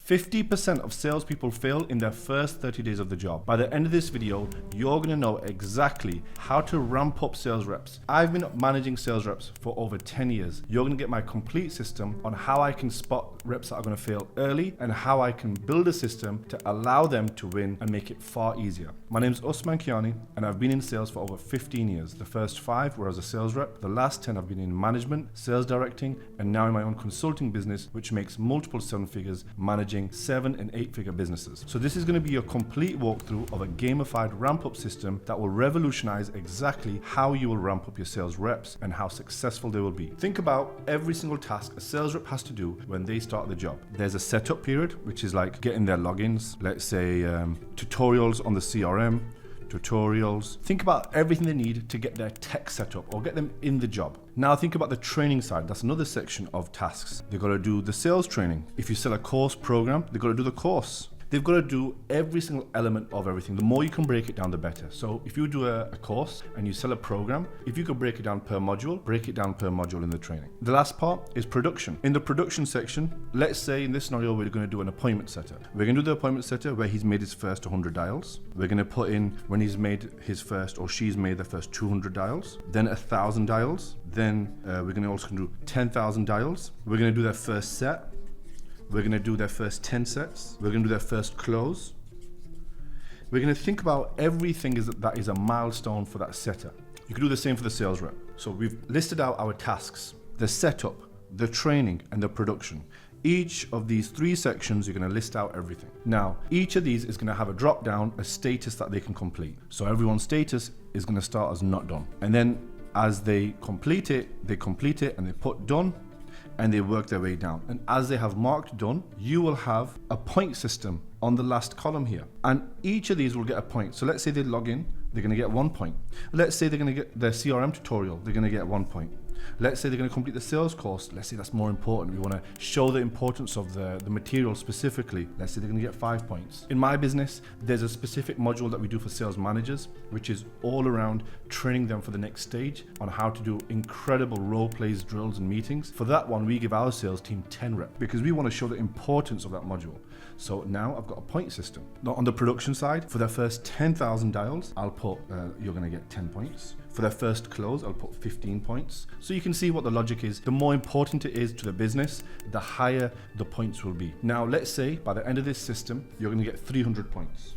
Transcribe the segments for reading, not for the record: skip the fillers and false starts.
50% of salespeople fail in their first 30 days of the job. By the end of this video, you're gonna know exactly how to ramp up sales reps. I've been managing sales reps for over 10 years. You're gonna get my complete system on how I can spot reps that are gonna fail early and how I can build a system to allow them to win and make it far easier. My name's Usman Kiani and I've been in sales for over 15 years. The first 5 were as a sales rep. The last 10 I've been in management, sales directing, and now in my own consulting business, which makes multiple 7 figures, managing 7 and 8 figure businesses. So this is going to be your complete walkthrough of a gamified ramp up system that will revolutionize exactly how you will ramp up your sales reps and how successful they will be. Think about every single task a sales rep has to do when they start the job. There's a setup period, which is like getting their logins, let's say tutorials on the CRM, tutorials. Think about everything they need to get their tech set up or get them in the job. Now think about the training side. That's another section of tasks. They've got to do the sales training. If you sell a course program, they've got to do the course. They've got to do every single element of everything. The more you can break it down, the better. So if you do a course and you sell a program, if you could break it down per module, break it down per module in the training. The last part is production. In the production section, let's say in this scenario, we're going to do an appointment setter. We're going to do the appointment setter where he's made his first 100 dials. We're going to put in when he's made his first or she's made the first 200 dials, then 1,000 dials. Then we're going to also do 10,000 dials. We're going to do their first set. We're going to do their first 10 sets. We're going to do their first close. We're going to think about everything that is a milestone for that setter. You can do the same for the sales rep. So we've listed out our tasks, the setup, the training, and the production. Each of these 3 sections, you're going to list out everything. Now, each of these is going to have a drop down, a status that they can complete. So everyone's status is going to start as not done. And then as they complete it and they put done, and they work their way down. And as they have marked done, you will have a point system on the last column here. And each of these will get a point. So let's say they log in, they're going to get 1 point. Let's say they're going to get their CRM tutorial, they're going to get 1 point. Let's say they're going to complete the sales course. Let's say that's more important. We want to show the importance of the material specifically. Let's say they're going to get 5 points. In my business, there's a specific module that we do for sales managers, which is all around training them for the next stage on how to do incredible role plays, drills, and meetings. For that one, we give our sales team 10 reps because we want to show the importance of that module. So now I've got a point system. Now on the production side, for their first 10,000 dials, I'll put, you're going to get 10 points. For their first close, I'll put 15 points. So you can see what the logic is. The more important it is to the business, the higher the points will be. Now, let's say by the end of this system, you're going to get 300 points.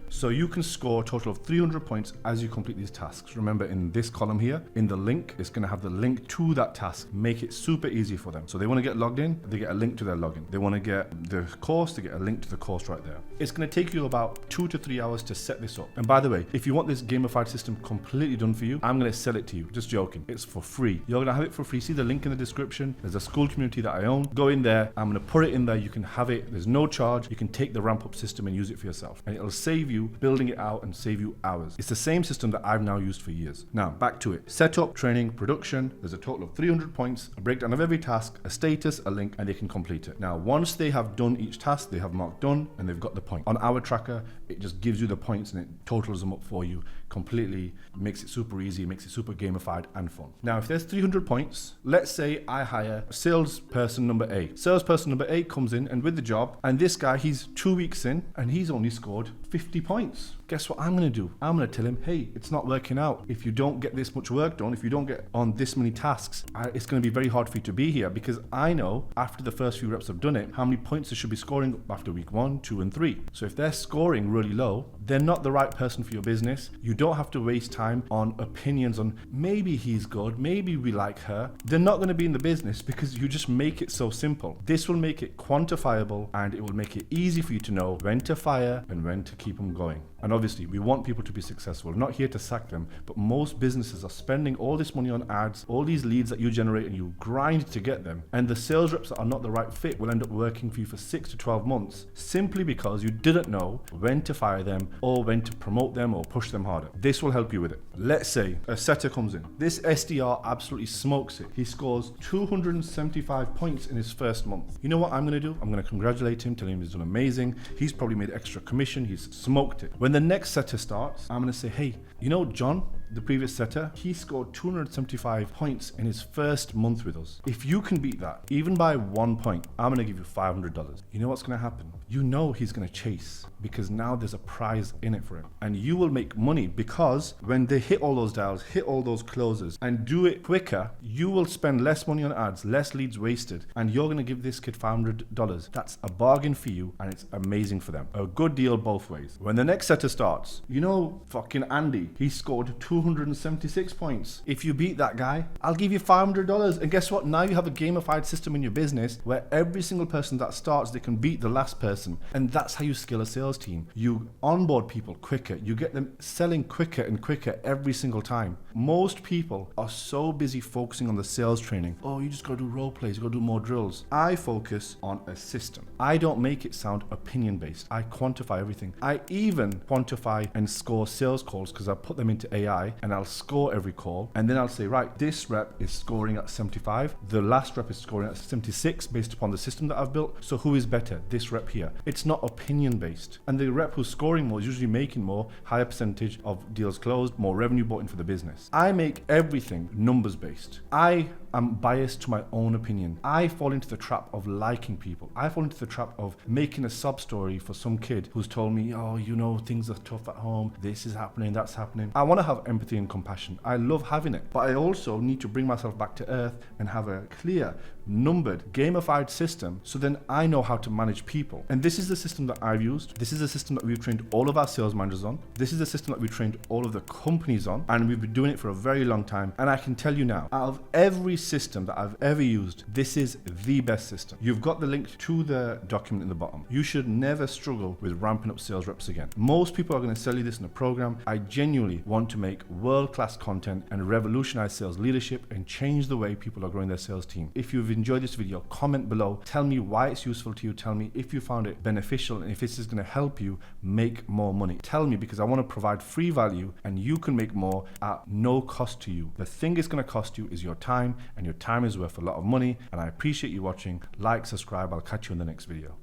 So you can score a total of 300 points as you complete these tasks. Remember, in this column here, in the link, it's going to have the link to that task. Make it super easy for them. So they want to get logged in, they get a link to their login. They want to get the course, they get a link to the course right there. It's going to take you about 2 to 3 hours to set this up. And by the way, if you want this gamified system completely done for you, I'm going to sell it to you. Just joking. It's for free. You're going to have it for free. See the link in the description. There's a school community that I own. Go in there. I'm going to put it in there. You can have it. There's no charge. You can take the ramp up system and use it for yourself. And it'll save you building it out and save you hours. It's the same system that I've now used for years. Now back to it. Setup, training, production. There's a total of 300 points, a breakdown of every task, a status, a link, and they can complete it. Now, once they have done each task, they have marked done and they've got the point. On our tracker, it just gives you the points and it totals them up for you completely, makes it super easy, makes it super gamified and fun. Now, if there's 300 points, let's say I hire salesperson number A. Salesperson number A comes in and with the job, and this guy, he's 2 weeks in and he's only scored 50 points. Guess what I'm going to do? I'm going to tell him, hey, it's not working out. If you don't get this much work done, if you don't get on this many tasks, it's going to be very hard for you to be here because I know after the first few reps have done it, how many points they should be scoring after week 1, 2, and 3. So if they're scoring really low, they're not the right person for your business. You don't have to waste time on opinions on maybe he's good, maybe we like her. They're not going to be in the business because you just make it so simple. This will make it quantifiable and it will make it easy for you to know when to fire and when to keep them going. And obviously, we want people to be successful. We're not here to sack them, but most businesses are spending all this money on ads, all these leads that you generate and you grind to get them. And the sales reps that are not the right fit will end up working for you for 6 to 12 months simply because you didn't know when to fire them or when to promote them or push them harder. This will help you with it. Let's say a setter comes in. This SDR absolutely smokes it. He scores 275 points in his first month. You know what I'm going to do? I'm going to congratulate him, tell him he's done amazing. He's probably made extra commission. He's smoked it. When the next setter starts, I'm going to say, hey, you know, John, the previous setter, he scored 275 points in his first month with us. If you can beat that, even by 1 point, I'm gonna give you $500. You know what's gonna happen? You know he's gonna chase, because now there's a prize in it for him. And you will make money, because when they hit all those dials, hit all those closes, and do it quicker, you will spend less money on ads, less leads wasted, and you're gonna give this kid $500. That's a bargain for you, and it's amazing for them. A good deal both ways. When the next setter starts, you know fucking Andy, he scored 276 points. If you beat that guy, I'll give you $500. And guess what? Now you have a gamified system in your business where every single person that starts, they can beat the last person. And that's how you scale a sales team. You onboard people quicker. You get them selling quicker and quicker every single time. Most people are so busy focusing on the sales training. Oh, you just gotta do role plays, you gotta do more drills. I focus on a system. I don't make it sound opinion based. I quantify everything. I even quantify and score sales calls, because I put them into AI and I'll score every call. And then I'll say, right, this rep is scoring at 75. The last rep is scoring at 76 based upon the system that I've built. So who is better? This rep here. It's not opinion based. And the rep who's scoring more is usually making more, higher percentage of deals closed, more revenue brought in for the business. I make everything numbers based. I am biased to my own opinion. I fall into the trap of liking people. I fall into the trap of making a sub story for some kid who's told me, oh, you know, things are tough at home. This is happening, that's happening. I want to have empathy and compassion. I love having it. But I also need to bring myself back to earth and have a clear, numbered, gamified system, so then I know how to manage people. And this is the system that I've used. This is the system that we've trained all of our sales managers on. This is the system that we've trained all of the companies on. And we've been doing it for a very long time. And I can tell you now, out of every system that I've ever used, this is the best system. You've got the link to the document in the bottom. You should never struggle with ramping up sales reps again. Most people are going to sell you this in a program. I genuinely want to make world-class content and revolutionize sales leadership and change the way people are growing their sales team. If you've enjoyed this video, comment below. Tell me why it's useful to you. Tell me if you found it beneficial and if this is going to help you make more money. Tell me, because I want to provide free value and you can make more at no cost to you. The thing it's going to cost you is your time, and your time is worth a lot of money. And I appreciate you watching. Like, subscribe. I'll catch you in the next video.